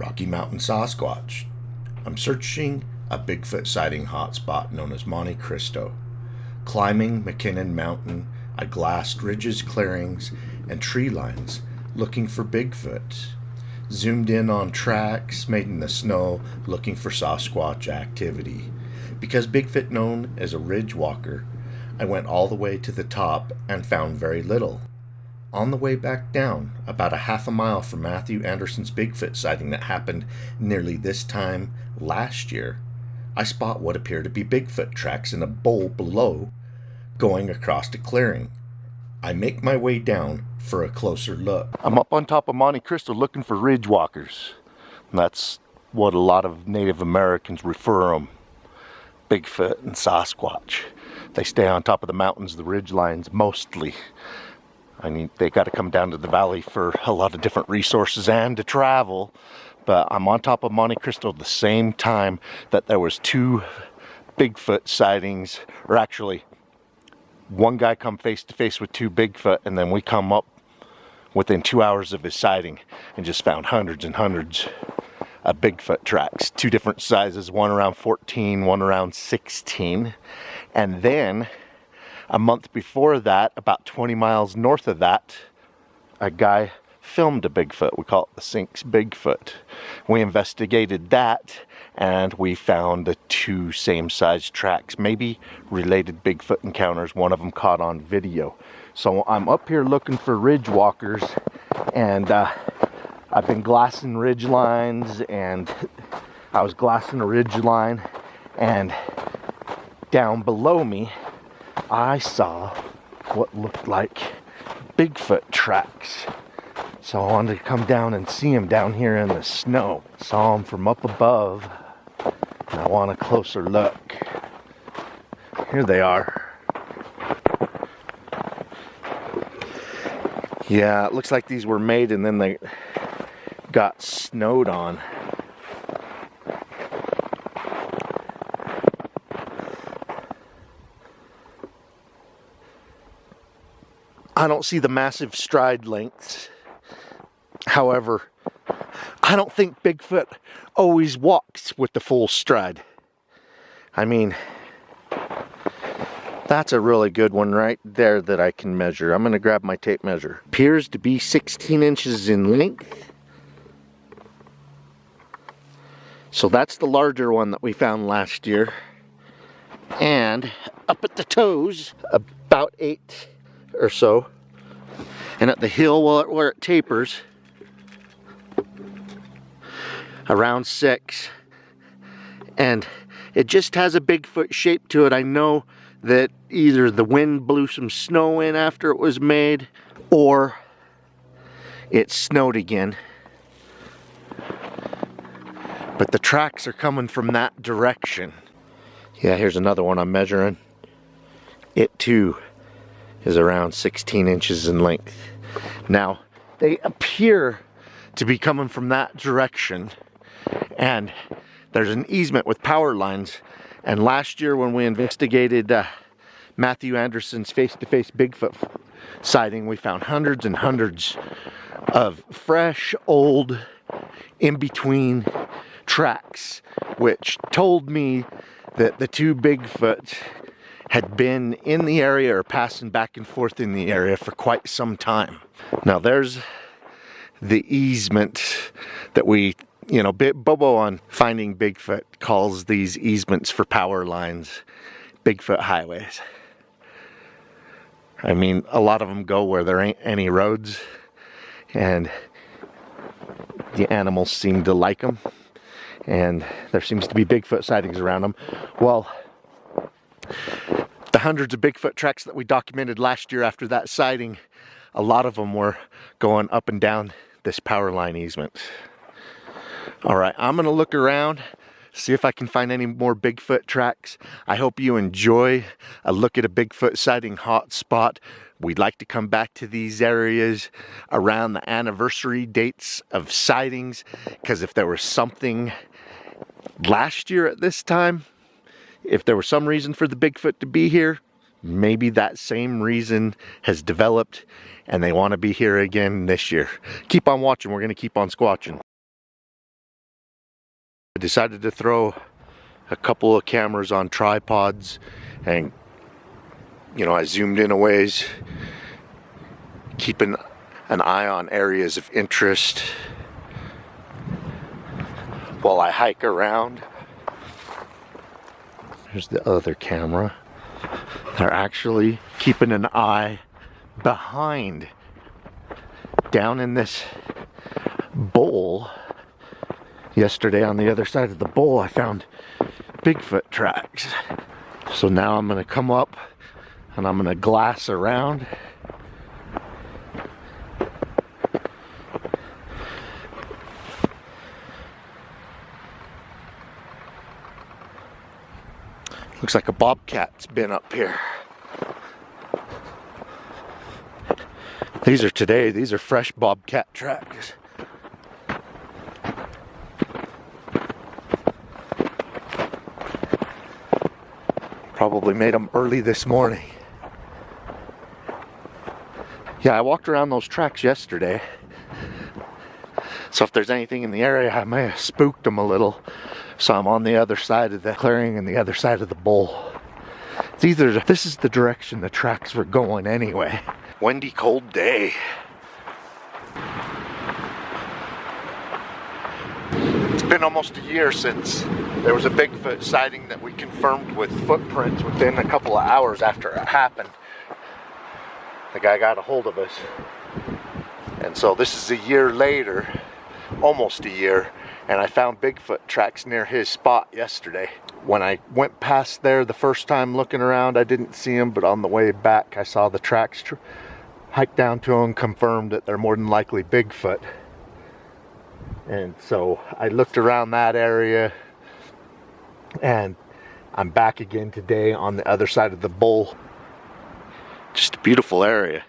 Rocky Mountain Sasquatch. I'm searching a Bigfoot sighting hotspot known as Monte Cristo. Climbing McKinnon Mountain, I glassed ridges, clearings, and tree lines looking for Bigfoot. Zoomed in on tracks made in the snow looking for Sasquatch activity. Because Bigfoot known as a ridge walker, I went all the way to the top and found very little. On the way back down, about a half a mile from Matthew Anderson's Bigfoot sighting that happened nearly this time last year, I spot what appear to be Bigfoot tracks in a bowl below going across a clearing. I make my way down for a closer look. I'm up on top of Monte Cristo looking for ridge walkers. That's what a lot of Native Americans refer them. Bigfoot and Sasquatch. They stay on top of the mountains, the ridge lines mostly. I mean, they got to come down to the valley for a lot of different resources and to travel. But I'm on top of Monte Cristo the same time that there was two Bigfoot sightings, or actually one guy come face to face with two Bigfoot, and then we come up within 2 hours of his sighting and just found hundreds and hundreds of Bigfoot tracks. Two different sizes, one around 14, one around 16. And then a month before that, about 20 miles north of that, a guy filmed a Bigfoot. We call it the Sinks Bigfoot. We investigated that and we found the two same size tracks, maybe related Bigfoot encounters, one of them caught on video. So I'm up here looking for ridge walkers, and I've been glassing ridge lines, and I was glassing a ridge line, and down below me I saw what looked like Bigfoot tracks. So I wanted to come down and see him down here in the snow. Saw him from up above, and I want a closer look. Here they are. Yeah, it looks like these were made and then they got snowed on. I don't see the massive stride lengths. However, I don't think Bigfoot always walks with the full stride. I mean, that's a really good one right there that I can measure. I'm going to grab my tape measure. Appears to be 16 inches in length. So that's the larger one that we found last year. And up at the toes, about 8 or so. And at the hill where it tapers, around 6. And it just has a Bigfoot shape to it. I know that either the wind blew some snow in after it was made, or it snowed again. But the tracks are coming from that direction. Yeah, here's another one I'm measuring. It too is around 16 inches in length. Now, they appear to be coming from that direction, and there's an easement with power lines. And last year when we investigated Matthew Anderson's face-to-face Bigfoot sighting, we found hundreds and hundreds of fresh, old, in-between tracks, which told me that the two Bigfoot had been in the area or passing back and forth in the area for quite some time. Now there's the easement that we, Bobo on Finding Bigfoot calls these easements for power lines Bigfoot highways. I mean, a lot of them go where there ain't any roads, and the animals seem to like them, and there seems to be Bigfoot sightings around them. Well, the hundreds of Bigfoot tracks that we documented last year after that sighting, a lot of them were going up and down this power line easement. All right, I'm gonna look around, see if I can find any more Bigfoot tracks. I hope you enjoy a look at a Bigfoot sighting hotspot. We'd like to come back to these areas around the anniversary dates of sightings, because if there was something last year at this time, if there was some reason for the Bigfoot to be here, maybe that same reason has developed and they want to be here again this year. Keep on watching. We're going to keep on squatching. decided to throw a couple of cameras on tripods, and I zoomed in a ways, keeping an eye on areas of interest while I hike around. Here's the other camera. They're actually keeping an eye behind, down in this bowl. Yesterday on the other side of the bowl I found Bigfoot tracks. So now I'm gonna come up and I'm gonna glass around. Looks like a bobcat's been up here. These are fresh bobcat tracks. Probably made them early this morning. Yeah, I walked around those tracks yesterday. So if there's anything in the area, I may have spooked them a little. So I'm on the other side of the clearing and the other side of the bowl. This is the direction the tracks were going anyway. Windy, cold day. It's been almost a year since there was a Bigfoot sighting that we confirmed with footprints within a couple of hours after it happened. The guy got a hold of us. And so this is a year later, almost a year, and I found Bigfoot tracks near his spot yesterday. When I went past there the first time looking around, I didn't see him, but on the way back I saw the tracks, hiked down to them, confirmed that they're more than likely Bigfoot. And so I looked around that area, and I'm back again today on the other side of the bowl. Just a beautiful area.